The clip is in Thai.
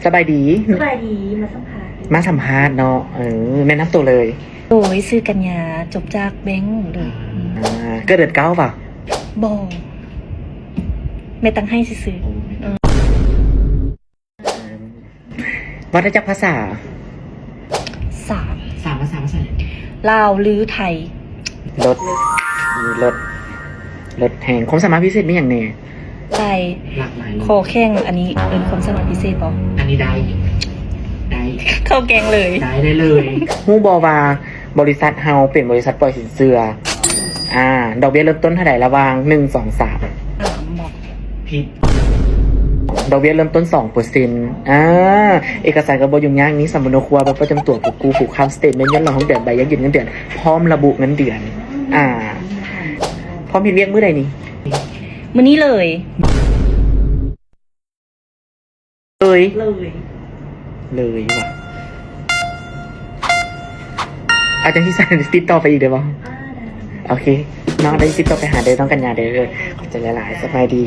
สบายดีสบายดีมาสัมภาษณ์เนาะแนะนำตัวเลย โดยซื้อกัญญาจบจากแบงค์เลย ก็เดือดเก้าป่ะ บอไม่ตั้งให้ซื้อ วัดจักรภาษา สาม ภาษาลาวหรือไทยรถแห่งความสามารถพิเศษมีอย่างเน่ ไทย หลากหลาย คอแข้งอันนี้เป็นความสามารถพิเศษบอ อันนี้ได้ เข้าแกงเลย ได้เลยฮู้บอว่าบริษัทเฮาเป็นบริษัทปล่อยสินเชื่อดอกเบี้ยเริ่มต้นเท่าไหร่ระหว่าง1 2 3บอก ผิดดอกเบี้ยเริ่มต้น 2%เอกสารกระบวนยุ่งยากนี้สำมุนครัวบัตรประจำตัวผู้ค้ำสเตทเมนต์ย้อนหลังของเดือนใบยักหยุดเงินเดือนพร้อมระบุเงินเดือนพร้อมพิมพ์เรียกมื้อใดนี่ มื้อนี้เลย เลยว่ะอาจารย์ที่สั่งติดต่อไปอีกเดี๋ยวบ่โอเคน้องได้ติดต่อไปหาเด้อน้องกัญญาเด้อขอบใจหลายๆสบายดี